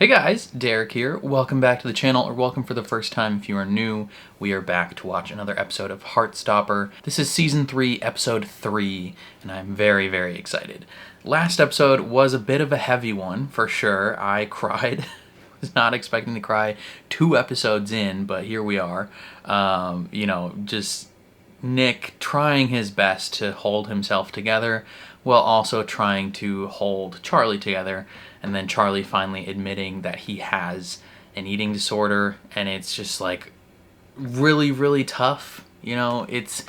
Hey guys, Derek here. Welcome back to the channel, or welcome for the first time if you are new. We are back to watch another episode of Heartstopper. This is Season 3, Episode 3, and I'm very, very excited. Last episode was a bit of a heavy one, for sure. I cried. Was not expecting to cry 2 episodes in, but here we are. Just Nick trying his best to hold himself together while also trying to hold Charlie together, and then Charlie finally admitting that he has an eating disorder, and it's just like really, really tough. You know, it's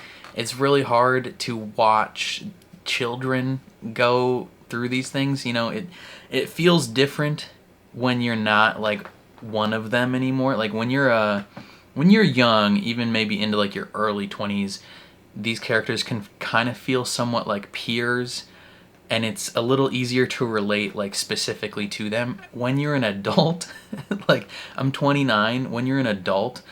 really hard to watch children go through these things. You know, it feels different when you're not like one of them anymore. Like when you're young, even maybe into like your early 20s, these characters can kind of feel somewhat like peers, and it's a little easier to relate like specifically to them. When you're an adult, like I'm 29, when you're an adult,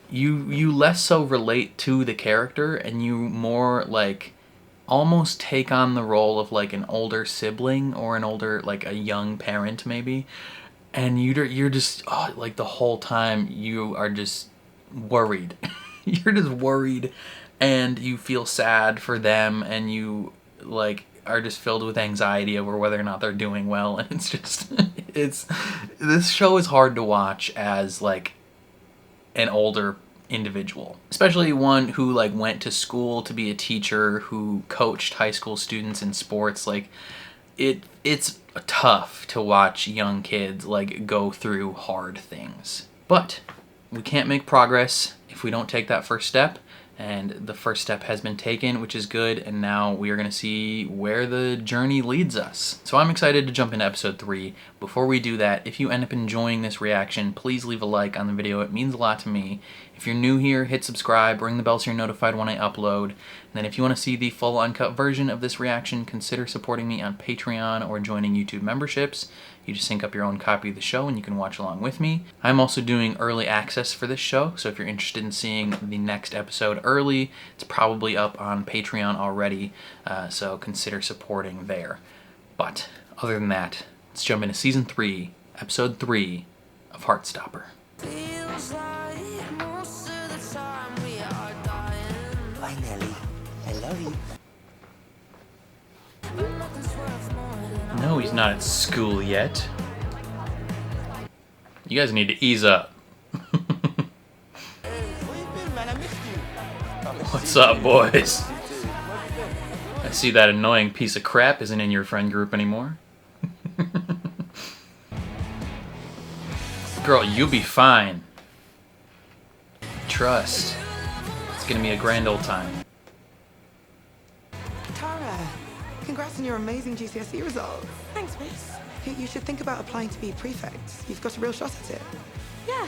you less so relate to the character, and you more like almost take on the role of like an older sibling or an older, like a young parent maybe, and you're just like the whole time you are just worried. You're just worried, and you feel sad for them, and you like are just filled with anxiety over whether or not they're doing well. And it's just this show is hard to watch as like an older individual, especially one who like went to school to be a teacher, who coached high school students in sports. Like it's tough to watch young kids like go through hard things, but we can't make progress if we don't take that first step. And the first step has been taken, which is good, and now we are going to see where the journey leads us. So I'm excited to jump into episode 3. Before we do that, if you end up enjoying this reaction, please leave a like on the video. It means a lot to me. If you're new here, hit subscribe, ring the bell so you're notified when I upload. And then if you want to see the full uncut version of this reaction, consider supporting me on Patreon or joining YouTube memberships. You just sync up your own copy of the show and you can watch along with me. I'm also doing early access for this show, so if you're interested in seeing the next episode early, it's probably up on Patreon already, so consider supporting there. But other than that, let's jump into Season 3, Episode 3 of Heartstopper. Bye, Nelly. I love you. No, he's not at school yet. You guys need to ease up. What's up, boys? I see that annoying piece of crap isn't in your friend group anymore. Girl, you'll be fine. Trust. It's gonna be a grand old time. Tara, congrats on your amazing GCSE results. Thanks, miss. You should think about applying to be prefect. You've got a real shot at it. Yeah.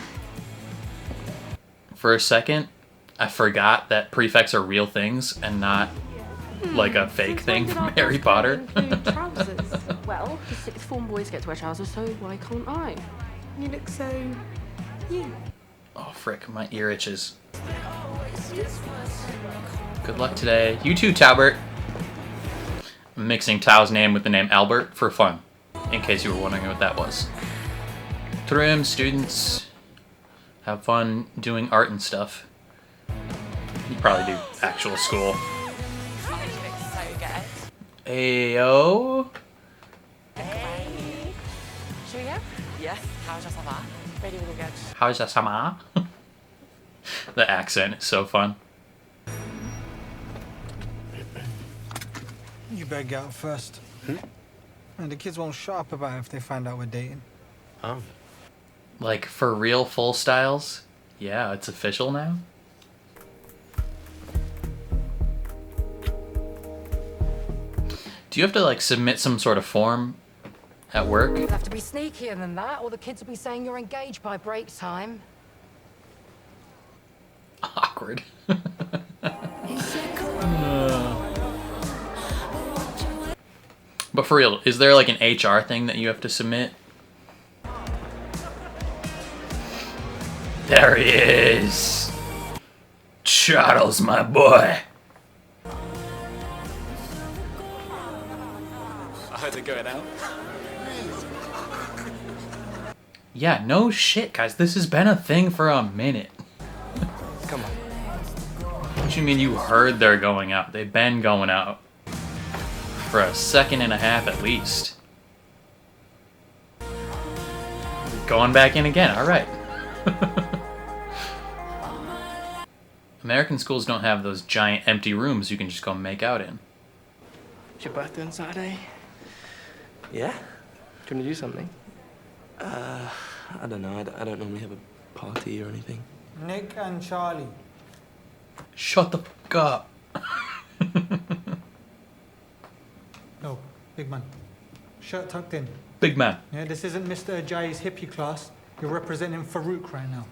For a second, I forgot that prefects are real things and not like a fake thing from Harry Potter. Trousers. Well, the sixth form boys get to wear trousers, so why can't I? You look so... you. Oh, frick, my ear itches. Good luck today. You too, Talbert. I'm mixing Tao's name with the name Albert for fun, in case you were wondering what that was. Trim, students, have fun doing art and stuff. You probably do actual school. Ayo. Hey. Should we go? Yes. How's your summer? Really, really good. How's your summer? The accent is so fun. You better get out first. And the kids won't shut up about it if they find out we're dating. Oh. Like, for real full styles? Yeah, it's official now? Do you have to, like, submit some sort of form at work? You'll have to be sneakier than that, or the kids will be saying you're engaged by break time. Awkward. But for real, is there like an HR thing that you have to submit? There he is! Charles, my boy! I heard they're going out. Yeah, no shit, guys. This has been a thing for a minute. Come on. What do you mean you heard they're going out? They've been going out for a second and a half at least. Going back in again. All right. American schools don't have those giant empty rooms you can just go make out in. It's your birthday on Saturday. Yeah? Do you want to do something? I don't know. I don't normally have a party or anything. Nick and Charlie. Shut the fuck up. No, big man. Shirt tucked in. Big man. Yeah, this isn't Mr. Ajayi's hippie class. You're representing Farouk right now.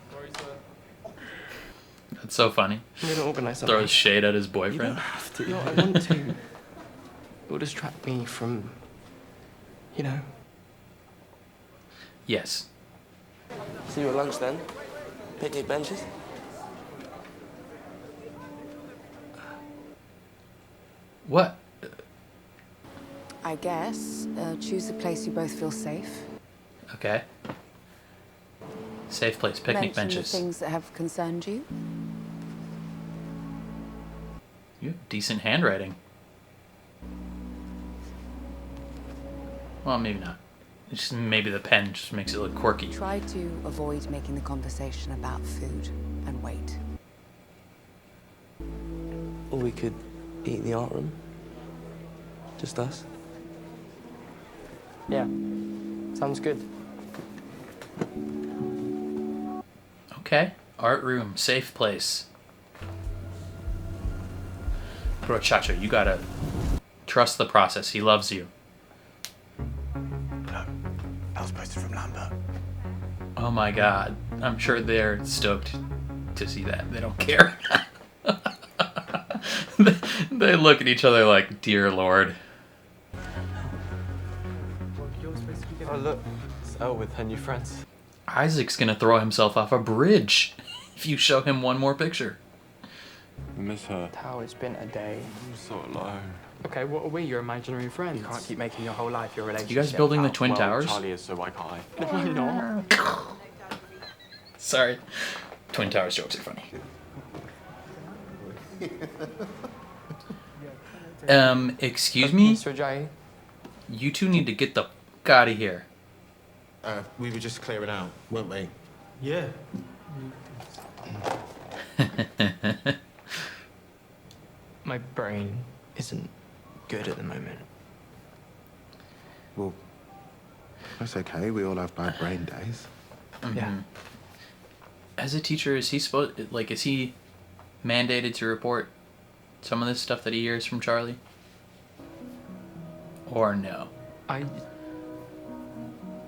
That's so funny. I'm going to organise something. Throws shade at his You boyfriend. don't have to. No, I want to. It will distract me from, you know. Yes. See you at lunch then. Picnic benches. What? I guess choose a place you both feel safe. Okay. Safe place, picnic Mention benches. the things that have concerned you. You have decent handwriting. Well, maybe not. It's just maybe the pen just makes it look quirky. Try to avoid making the conversation about food and weight. Or we could eat in the art room. Just us. Yeah. Sounds good. Okay. Art room, safe place. Bro, Chacho, you gotta trust the process. He loves you. I was posted from Lambert. Oh my god. I'm sure they're stoked to see that. They don't care. They look at each other like, dear Lord. Oh look, it's Elle with her new friends. Isaac's gonna throw himself off a bridge if you show him one more picture. I miss her. Tao, it's been a day. I'm so alone. Okay, what are we? Your imaginary friends? You can't keep making your whole life your relationship. You guys building the out. Twin Well, Towers? Charlie is, so why can't I? No, I'm not. Sorry. Twin Towers jokes are funny. Excuse me? Mr. Ajayi? You two need to get the fuck out of here. We were just clearing out, weren't we? Yeah. My brain isn't good at the moment. Well, that's okay. We all have bad brain days. Yeah. As a teacher, is he supposed, like, is he mandated to report some of this stuff that he hears from Charlie? Or no?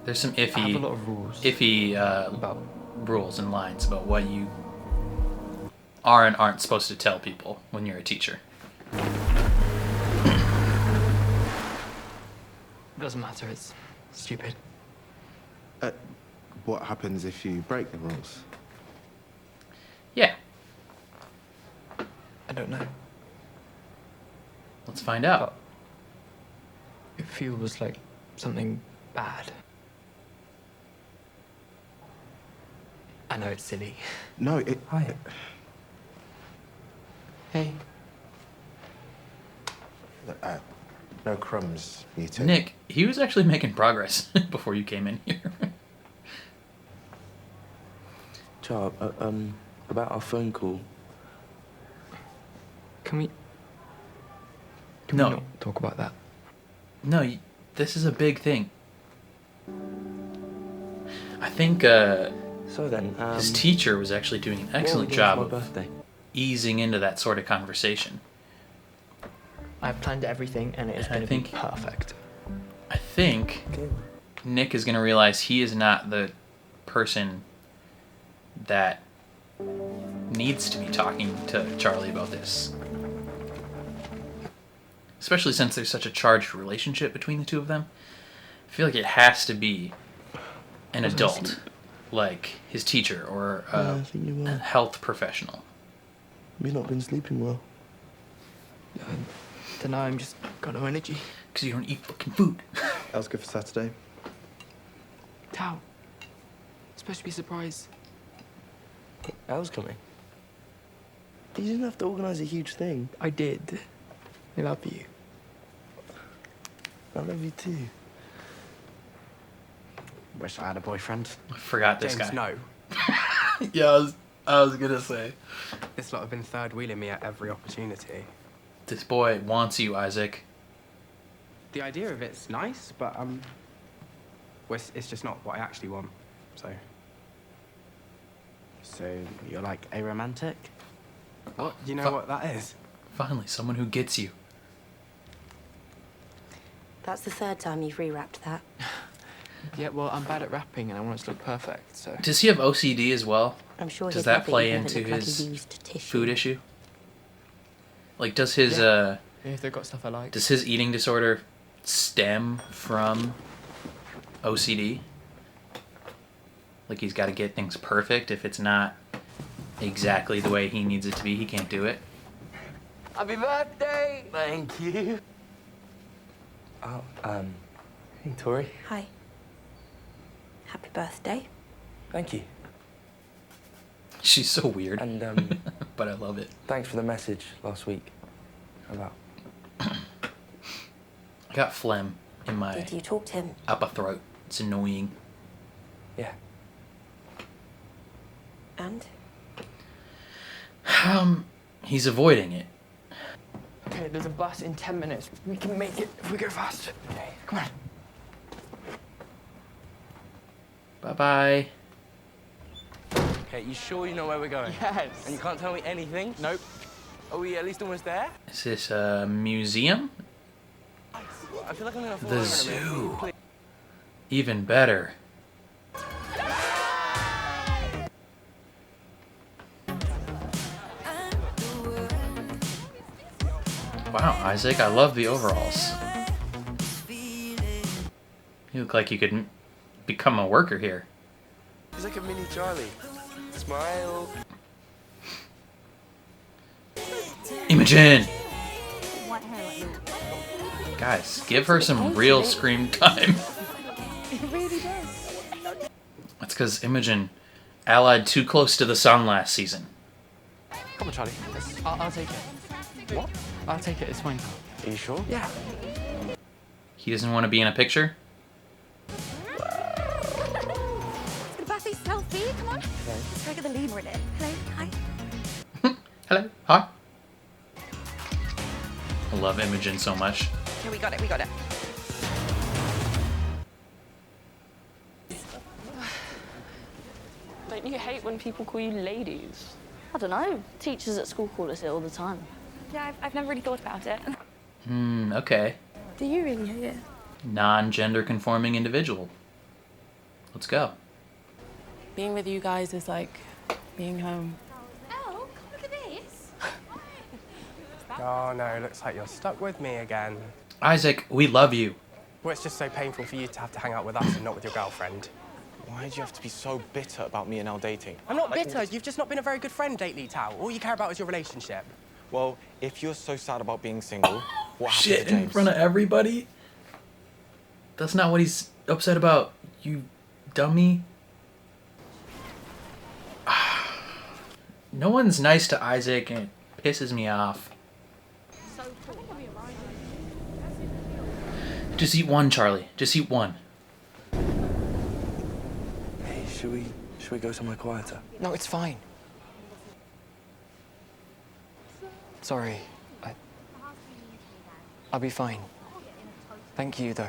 There's some I have a iffy lot of rules. about rules and lines about what you are and aren't supposed to tell people when you're a teacher. Doesn't matter, it's stupid. What happens if you break the rules? Yeah, I don't know. let's find out. It feels like something bad. I know it's silly. No, it... Hi. Hey. No crumbs, you two. Nick, he was actually making progress before you came in here. Char, about our phone call. Can we No. not talk about that? No, this is a big thing. I think So then, his teacher was actually doing an excellent what job are we doing of for my birthday? easing into that sort of conversation. I've planned everything and it is And I going to be think- perfect. I think Okay. Nick is going to realize he is not the person that needs to be talking to Charlie about this. Especially since there's such a charged relationship between the two of them. I feel like it has to be an adult, like his teacher or Yeah, I think you a will. health professional. You've not been sleeping well. Don't know, I'm just got no energy. Because you don't eat fucking food. That was good for Saturday. Tao, supposed to be a surprise. Elle's coming. You didn't have to organise a huge thing. I did. I love you. I love you too. Wish I had a boyfriend. I forgot this James, guy. no. Yeah, I was gonna say. This lot have been third-wheeling me at every opportunity. This boy wants you, Isaac. The idea of it's nice, but, well, it's just not what I actually want, so... So, you're like aromantic? What? You know what that is? Finally, someone who gets you. That's the third time you've rewrapped that. Yeah, well, I'm bad at rapping and I want it to look perfect, so... Does he have OCD as well? I'm sure Does his that habit play even into look like his he used tissue. food issue? Like, does his, Yeah, if they've got stuff I like. does his eating disorder stem from OCD? Like, he's got to get things perfect. If it's not exactly the way he needs it to be, he can't do it. Happy birthday! Thank you. Oh, hey, Tori. Hi. Happy birthday. Thank you. She's so weird. And, but I love it. thanks for the message last week about... I got phlegm in my Did you talk to him? upper throat. It's annoying. Yeah. And? He's avoiding it. Okay, there's a bus in 10 minutes. We can make it if we go fast. Okay, come on. Bye-bye. Okay, you sure you know where we're going? Yes. And you can't tell me anything? Nope. Are we at least almost there? Is this a museum? I feel like I'm gonna fall The over in a zoo. minute. Please. Even better. Wow, Isaac, I love the overalls. You look like you could become a worker here. He's like a mini Charlie. Smile. Imogen! Guys, give her some real screen time. It really does. That's because Imogen allied too close to the sun last season. Come on, Charlie. I'll take it. What? I'll take it. It's fine. Are you sure? Yeah. He doesn't want to be in a picture? It's a birthday selfie. Come on. Let's go get the lemur in it. Hello. Hi. Hello. Hi. I love Imogen so much. Okay, we got it. We got it. Don't you hate when people call you ladies? I don't know. Teachers at school call us it all the time. Yeah, I've never really thought about it. Okay. Do you really hate it? Non-gender conforming individual. Let's go. Being with you guys is like being home. Oh, look at this. Oh, no. Looks like you're stuck with me again. Isaac, we love you. Well, it's just so painful for you to have to hang out with us and not with your girlfriend. Why do you have to be so bitter about me and Elle dating? I'm not bitter. You've just not been a very good friend lately, Tao. All you care about is your relationship. Well, if you're so sad about being single, what happened Shit, to James? in front of everybody? That's not what he's upset about, you dummy. No one's nice to Isaac and it pisses me off. Just eat one, Charlie. Just eat one. Hey, should we go somewhere quieter? No, it's fine. Sorry. I'll be fine. Thank you, though.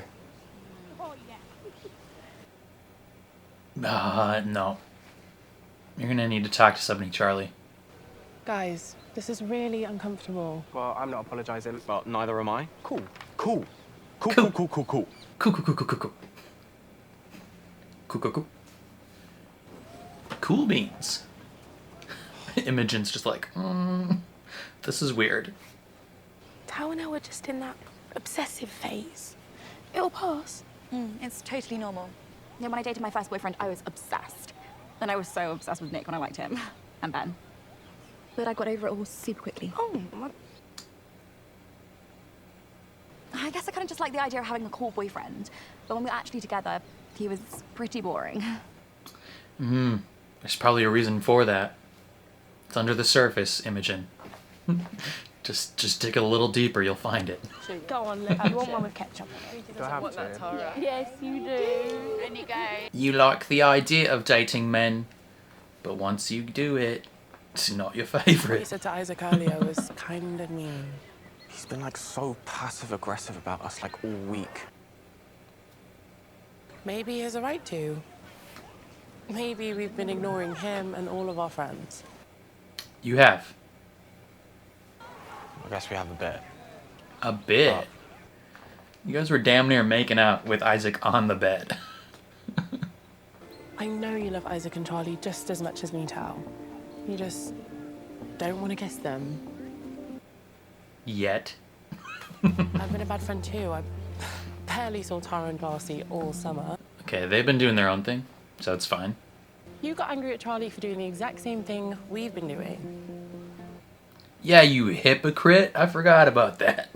No. You're gonna need to talk to somebody, Charlie. Guys, this is really uncomfortable. Well, I'm not apologizing. Well, neither am I. Cool. Cool. Cool, Cool. cool, cool, cool, cool. Cool, cool, cool, cool, cool, cool. Cool, cool, cool. Cool beans. Imogen's just like, this is weird. Tao and I were just in that obsessive phase. It'll pass. It's totally normal. Yeah, when I dated my first boyfriend, I was obsessed. And I was so obsessed with Nick when I liked him. And Ben. But I got over it all super quickly. Oh, I guess I kind of just like the idea of having a cool boyfriend. But when we were actually together, he was pretty boring. There's probably a reason for that. It's under the surface, Imogen. just dig a little deeper, you'll find it. Go on, you want one with ketchup on it? Do I have to? Yes, you do. And you go. You like the idea of dating men, but once you do it, it's not your What you favourite. said to Isaac earlier was kind of mean. He's been like so passive-aggressive about us like all week. Maybe he has a right to. Maybe we've been ignoring him and all of our friends. You have. I guess we have a bit. A bit? You guys were damn near making out with Isaac on the bed. I know you love Isaac and Charlie just as much as me, Tal. You just don't want to kiss them. Yet. I've been a bad friend too. I barely saw Tara and Darcy all summer. Okay, they've been doing their own thing, so it's fine. You got angry at Charlie for doing the exact same thing we've been doing. Yeah, you hypocrite. I forgot about that.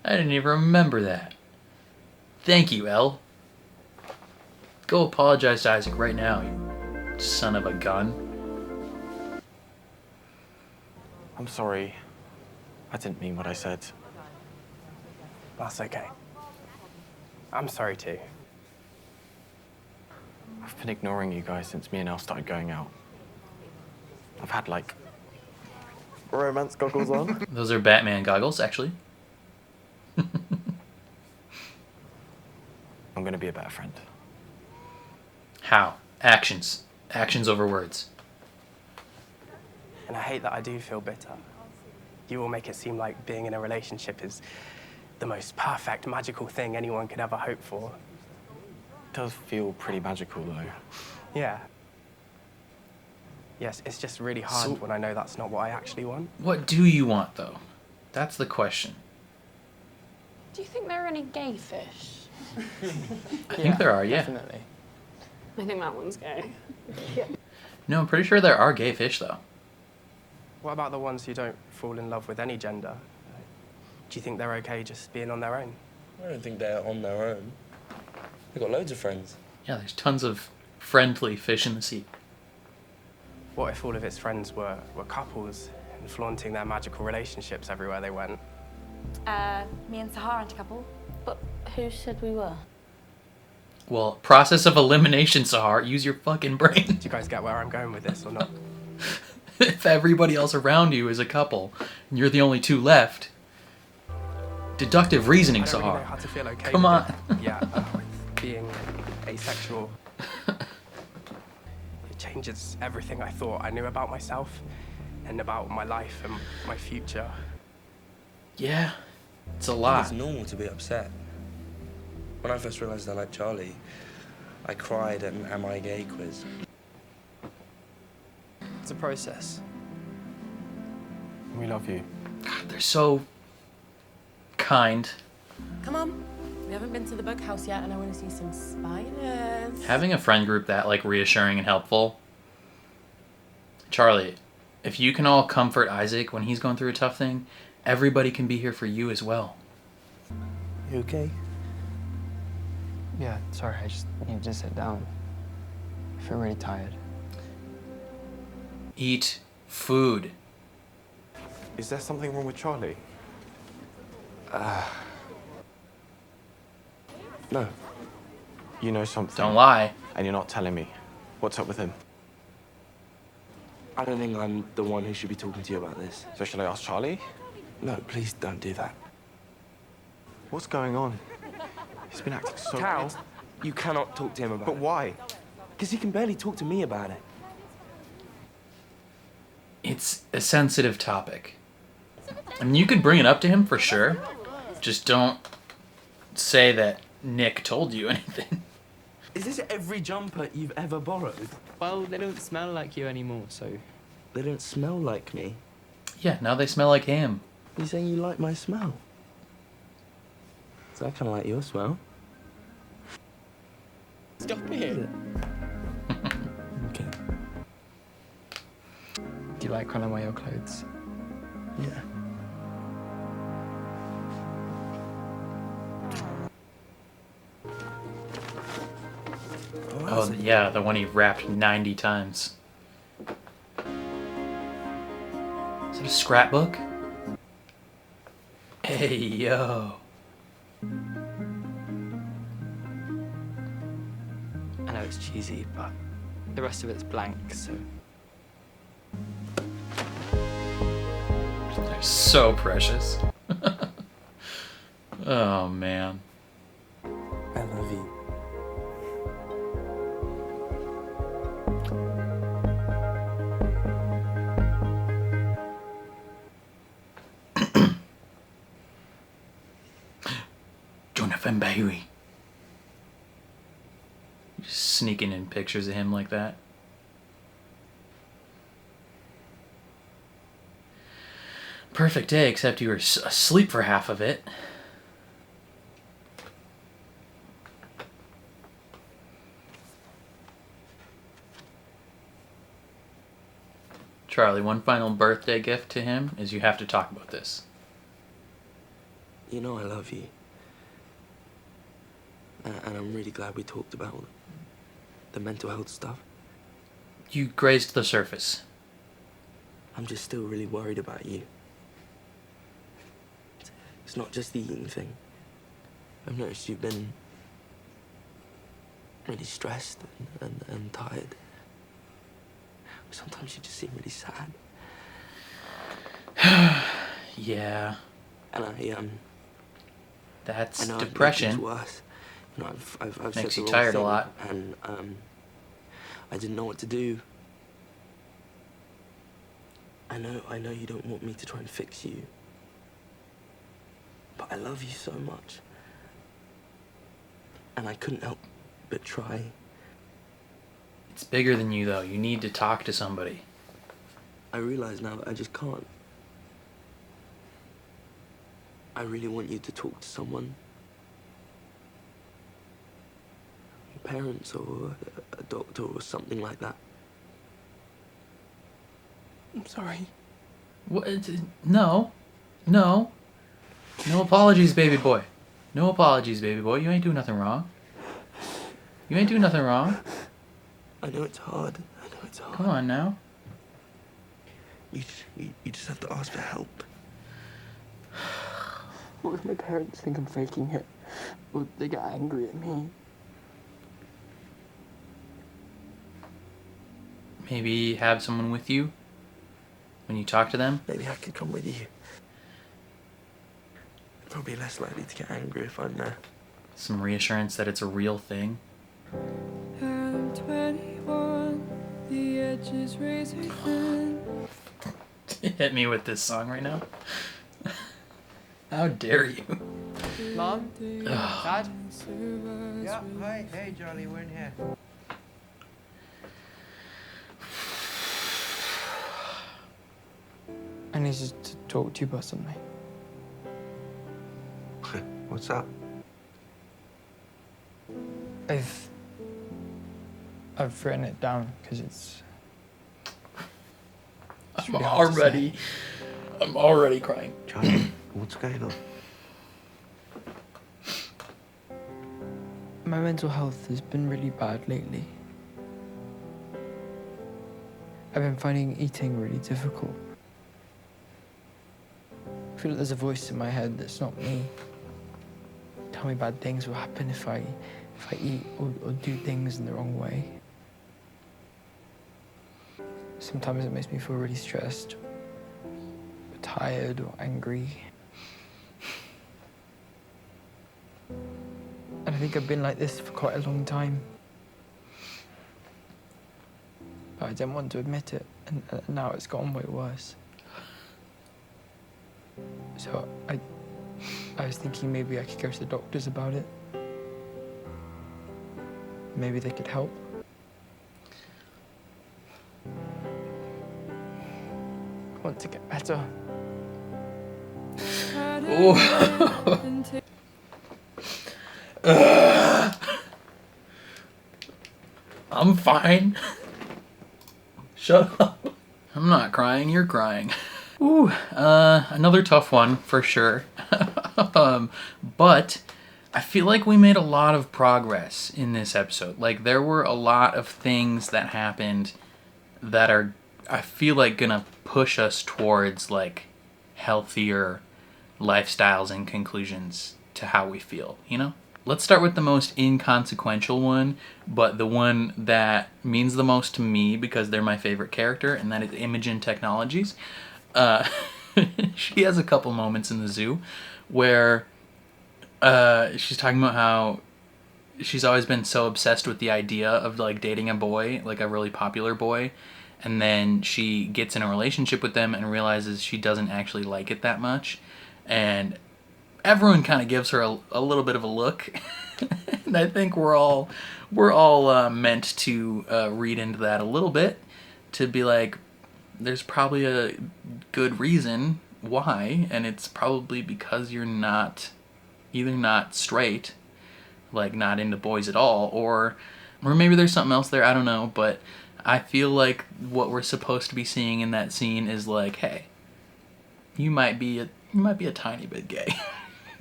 I didn't even remember that. Thank you, Elle. Go apologize to Isaac right now, you son of a gun. I'm sorry. I didn't mean what I said. That's okay. I'm sorry too. I've been ignoring you guys since me and Elle started going out. I've had, like, romance goggles on. Those are Batman goggles, actually. I'm gonna be a better friend. How? Actions. Actions over words. And I hate that I do feel bitter. You all make it seem like being in a relationship is the most perfect, magical thing anyone could ever hope for. It does feel pretty magical, though. Yeah. Yes, it's just really hard when I know that's not what I actually want. What do you want, though? That's the question. Do you think there are any gay fish? I think there are, yeah. Definitely. I think that one's gay. No, I'm pretty sure there are gay fish, though. What about the ones who don't fall in love with any gender? Do you think they're okay just being on their own? I don't think they're on their own. They've got loads of friends. Yeah, there's tons of friendly fish in the sea. What if all of its friends were couples and flaunting their magical relationships everywhere they went? Me and Sahar aren't a couple. But who said we were? Well, process of elimination, Sahar. Use your fucking brain. Do you guys get where I'm going with this or not? If everybody else around you is a couple, and you're the only two left. Deductive reasoning, I don't really Sahar. know how to feel okay Come with on. it. Yeah, being asexual. It changes everything I thought I knew about myself and about my life and my future. Yeah, it's a It's lot. normal to be upset. When I first realised I liked Charlie, I cried at an Am I Gay quiz. It's a process. We love you. God, they're so kind. Come on. We haven't been to the bug house yet, and I want to see some spiders. Having a friend group that, like, reassuring and helpful. Charlie, if you can all comfort Isaac when he's going through a tough thing, everybody can be here for you as well. You okay? Yeah, sorry, I just needed to sit down. I feel really tired. Eat food. Is there something wrong with Charlie? No. You know something. Don't lie. And you're not telling me. What's up with him? I don't think I'm the one who should be talking to you about this. So shall I ask Charlie? No, please don't do that. What's going on? He's been acting so... Cal, you cannot talk to him about it. But why? Because he can barely talk to me about it. It's a sensitive topic. I mean, you could bring it up to him for sure. Just don't say that Nick told you anything. Is this every jumper you've ever borrowed? Well, they don't smell like you anymore, so... They don't smell like me. Yeah, now they smell like him. You're saying you like my smell? So I kind of like your smell. Stop it! Okay. Do you like when I wear your clothes? Yeah. Oh, yeah, the one he wrapped 90 times. Is it a scrapbook? Hey, yo. I know it's cheesy, but the rest of it's blank, so... They're so precious. Oh, man. I love you. Jonathan Bailey. Just sneaking in pictures of him like that. Perfect day, except you were asleep for half of it. Charlie, one final birthday gift to him is you have to talk about this. You know I love you. And I'm really glad we talked about the mental health stuff. You grazed the surface. I'm just still really worried about you. It's not just the eating thing. I've noticed you've been really stressed and tired. Sometimes you just seem really sad. Yeah. And that's I know depression. I've made things worse. You know, I've Makes said you the wrong tired a thing, lot. And I didn't know what to do. I know you don't want me to try and fix you. But I love you so much. And I couldn't help but try. It's bigger than you, though. You need to talk to somebody. I realize now that I just can't. I really want you to talk to someone. Your parents or a doctor or something like that. I'm sorry. What? No. No. No apologies, baby boy. No apologies, baby boy. You ain't doing nothing wrong. You ain't doing nothing wrong. I know it's hard. I know it's hard. Come on now. You just have to ask for help. What if my parents think I'm faking it? Or they get angry at me? Maybe have someone with you when you talk to them. Maybe I could come with you. Probably less likely to get angry if I'm there. Some reassurance that it's a real thing. I'm 21, the edge is razor thin. Hit me with this song right now. How dare you? Mom? Dad? Yeah, hi. Hey, Charlie, we're in here. I need to talk to you about something. What's up? I've written it down because it's really I'm already crying. Charlie, what's going on? My mental health has been really bad lately. I've been finding eating really difficult. I feel like there's a voice in my head that's not me. Tell me bad things will happen if I eat or do things in the wrong way. Sometimes it makes me feel really stressed, or tired or angry. And I think I've been like this for quite a long time. But I didn't want to admit it, and now it's gotten way worse. So I was thinking maybe I could go to the doctors about it. Maybe they could help. I want to get better. I'm fine. Shut up. I'm not crying, you're crying. Ooh, another tough one for sure. But I feel like we made a lot of progress in this episode. Like, there were a lot of things that happened that are, I feel like, gonna push us towards, like, healthier lifestyles and conclusions to how we feel, you know? Let's start with the most inconsequential one, but the one that means the most to me because they're my favorite character, and that is Imogen Technologies. She has a couple moments in the zoo where she's talking about how she's always been so obsessed with the idea of like dating a boy, like a really popular boy, and then she gets in a relationship with them and realizes she doesn't actually like it that much, and everyone kind of gives her a little bit of a look. And I think we're all meant to read into that a little bit, to be like, there's probably a good reason why, and it's probably because you're either not straight, like not into boys at all, or maybe there's something else there, I don't know, but I feel like what we're supposed to be seeing in that scene is like, hey, you might be a tiny bit gay.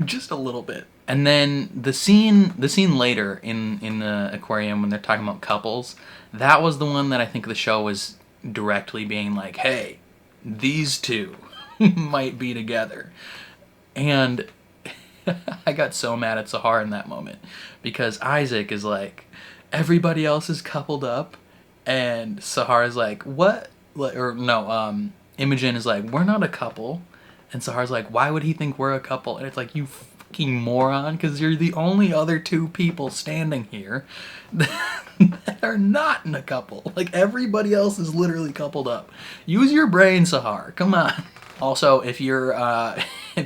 Just a little bit. And then the scene later in the aquarium when they're talking about couples, that was the one that I think the show was directly being like, hey, these two might be together. And I got so mad at Sahar in that moment because Isaac is like, everybody else is coupled up, and Sahar is like, what? Or no, Imogen is like, we're not a couple, and Sahar's like, why would he think we're a couple? And it's like, you fucking moron, because you're the only other two people standing here that are not in a couple. Like, everybody else is literally coupled up. Use your brain, Sahar. Come on. Also, if you're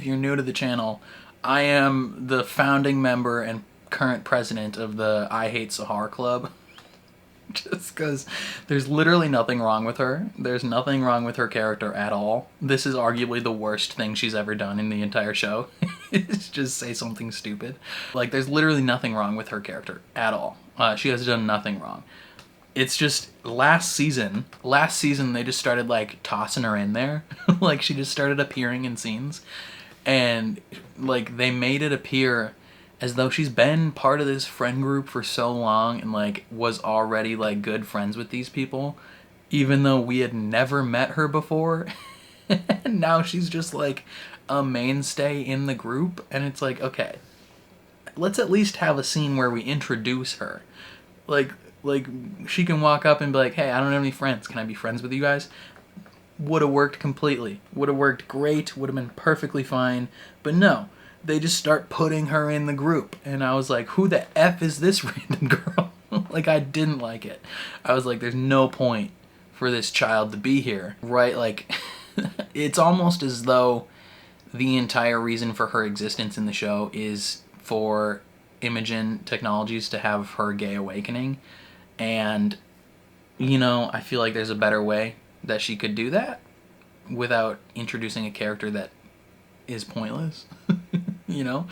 new to the channel, I am the founding member and current president of the I Hate Sahar Club. Just because there's literally nothing wrong with her. There's nothing wrong with her character at all. This is arguably the worst thing she's ever done in the entire show. Is just say something stupid. Like, there's literally nothing wrong with her character at all. She has done nothing wrong. It's just last season they just started like tossing her in there. Like, she just started appearing in scenes. And like, they made it appear as though she's been part of this friend group for so long and like was already like good friends with these people, even though we had never met her before. And now she's just like a mainstay in the group, and it's like, okay, let's at least have a scene where we introduce her. Like she can walk up and be like, hey, I don't have any friends, can I be friends with you guys? Would have worked completely. Would have worked great. Would have been perfectly fine. But no, they just start putting her in the group. And I was like, who the F is this random girl? Like, I didn't like it. I was like, there's no point for this child to be here, right? Like, it's almost as though the entire reason for her existence in the show is for Imogen Technologies to have her gay awakening. And, you know, I feel like there's a better way that she could do that without introducing a character that is pointless. You know?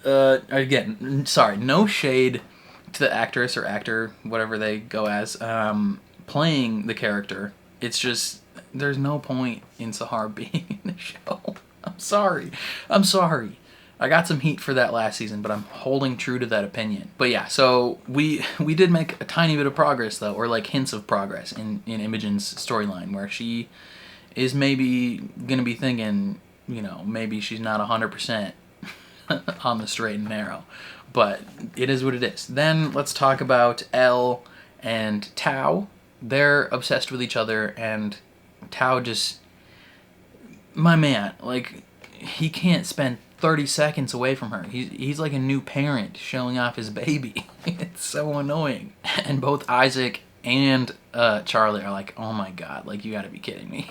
Again, sorry, no shade to the actress or actor, whatever they go as, playing the character. It's just, there's no point in Sahar being in the show. I'm sorry. I got some heat for that last season, but I'm holding true to that opinion. But yeah, so we did make a tiny bit of progress, though, or like hints of progress in Imogen's storyline, where she is maybe going to be thinking, you know, maybe she's not 100% on the straight and narrow. But it is what it is. Then let's talk about Elle and Tao. They're obsessed with each other, and Tao just, my man, like, he can't spend 30 seconds away from her. He's like a new parent showing off his baby. It's so annoying. And both Isaac and Charlie are like, oh my god, like, you gotta be kidding me.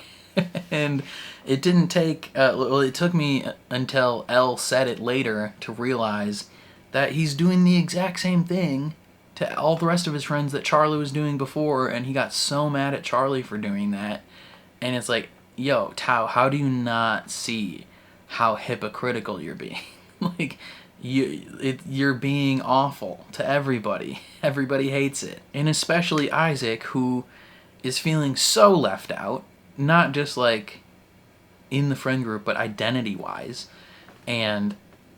And it didn't take, well, it took me until Elle said it later to realize that he's doing the exact same thing to all the rest of his friends that Charlie was doing before, and he got so mad at Charlie for doing that. And it's like, yo, Tao, how do you not see how hypocritical you're being? Like, you're being awful to everybody. Everybody hates it. And especially Isaac, who is feeling so left out, not just like in the friend group, but identity-wise. And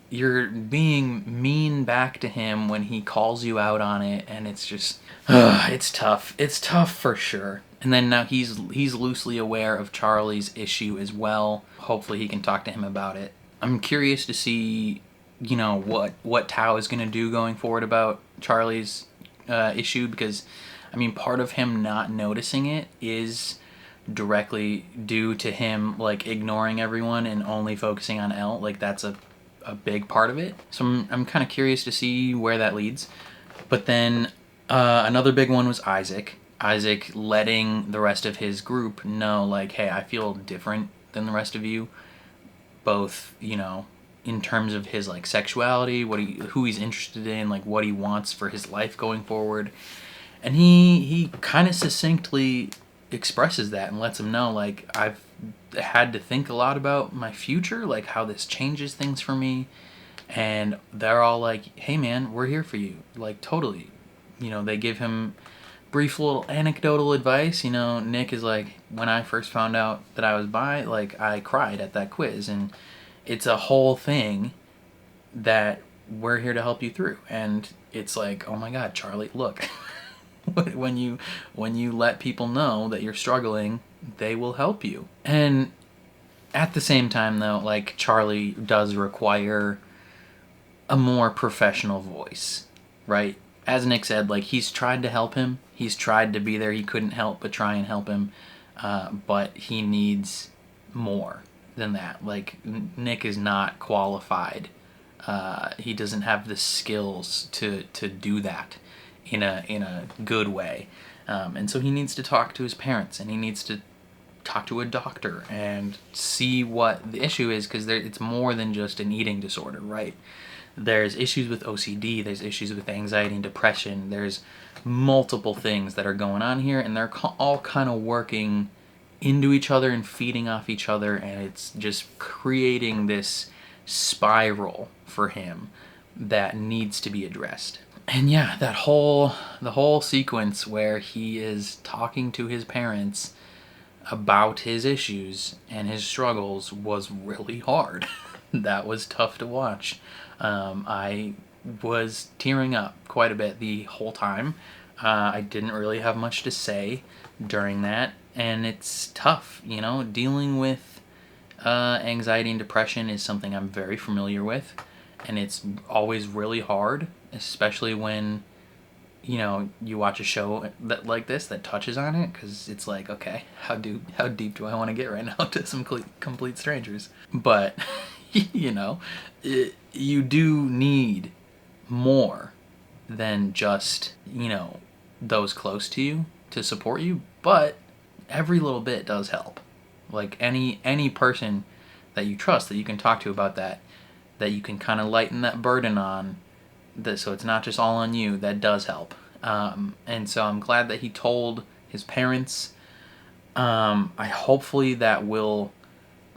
you're being mean back to him when he calls you out on it, and it's just it's tough. It's tough for sure. And then now he's loosely aware of Charlie's issue as well. Hopefully he can talk to him about it. I'm curious to see, you know, what Tao is going to do going forward about Charlie's issue, because I mean, part of him not noticing it is directly due to him like ignoring everyone and only focusing on Elle. Like, that's a big part of it. So I'm kind of curious to see where that leads. But then another big one was Isaac. Isaac letting the rest of his group know, like, hey, I feel different than the rest of you, both, you know, in terms of his like sexuality, who he's interested in, like what he wants for his life going forward. And he kind of succinctly expresses that and lets him know, like, I've had to think a lot about my future, like how this changes things for me. And they're all like, hey man, we're here for you, like totally. You know, they give him brief little anecdotal advice. You know, Nick is like, when I first found out that I was bi, like, I cried at that quiz, and it's a whole thing that we're here to help you through. And it's like, oh my god, Charlie, look. when you let people know that you're struggling, they will help you. And at the same time though, like, Charlie does require a more professional voice, right? As Nick said, like, he's tried to help him, he's tried to be there, he couldn't help but try and help him, but he needs more than that. Like, Nick is not qualified. He doesn't have the skills to do that in a good way, and so he needs to talk to his parents, and he needs to talk to a doctor and see what the issue is, because it's more than just an eating disorder, right? There's issues with OCD, there's issues with anxiety and depression, there's multiple things that are going on here, and they're all kind of working into each other and feeding off each other, and it's just creating this spiral for him that needs to be addressed. And yeah, the whole sequence where he is talking to his parents about his issues and his struggles was really hard. That was tough to watch. I was tearing up quite a bit the whole time. I didn't really have much to say during that, and it's tough, you know. Dealing with anxiety and depression is something I'm very familiar with, and it's always really hard, especially when, you know, you watch a show that like this that touches on it, because it's like, okay, how deep do I want to get right now to some complete strangers? But you know, you do need more than just, you know, those close to you to support you, but every little bit does help. Like, any person that you trust, that you can talk to about that you can kind of lighten that burden on, that, so it's not just all on you, that does help. And so I'm glad that he told his parents. Hopefully that will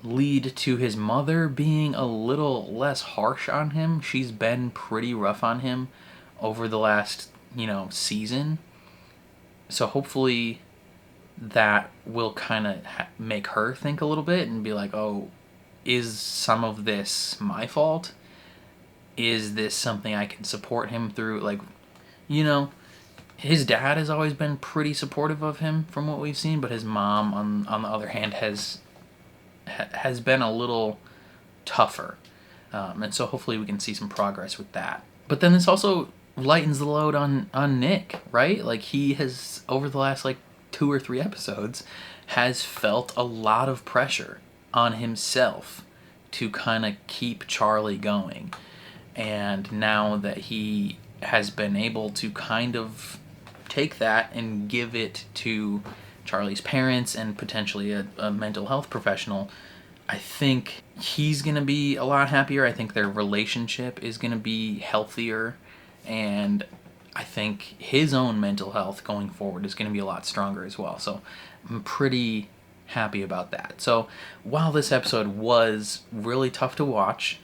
lead to his mother being a little less harsh on him. She's been pretty rough on him over the last, you know, season. So hopefully that will kind of make her think a little bit and be like, oh, is some of this my fault? Is this something I can support him through? Like, you know, his dad has always been pretty supportive of him from what we've seen, but his mom, on the other hand, has been a little tougher. And so hopefully we can see some progress with that. But then this also lightens the load on Nick, right? Like, he has, over the last, like, 2 or 3 episodes, has felt a lot of pressure on himself to kind of keep Charlie going. And now that he has been able to kind of take that and give it to Charlie's parents and potentially a mental health professional, I think he's going to be a lot happier. I think their relationship is going to be healthier, and I think his own mental health going forward is going to be a lot stronger as well. So I'm pretty happy about that. So while this episode was really tough to watch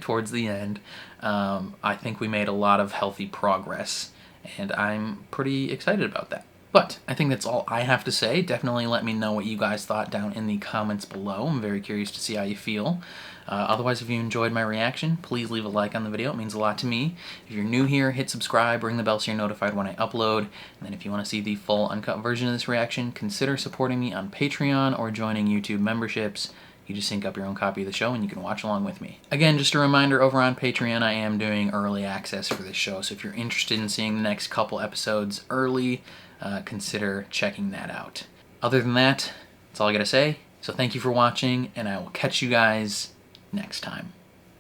towards the end, I think we made a lot of healthy progress, and I'm pretty excited about that. But I think that's all I have to say. Definitely let me know what you guys thought down in the comments below. I'm very curious to see how you feel. Otherwise, if you enjoyed my reaction, please leave a like on the video. It means a lot to me. If you're new here, hit subscribe, ring the bell so you're notified when I upload. And then if you want to see the full uncut version of this reaction, consider supporting me on Patreon or joining YouTube memberships. You just sync up your own copy of the show and you can watch along with me. Again, just a reminder, over on Patreon I am doing early access for this show, so if you're interested in seeing the next couple episodes early, consider checking that out. Other than that, that's all I gotta say. So thank you for watching, and I will catch you guys next time.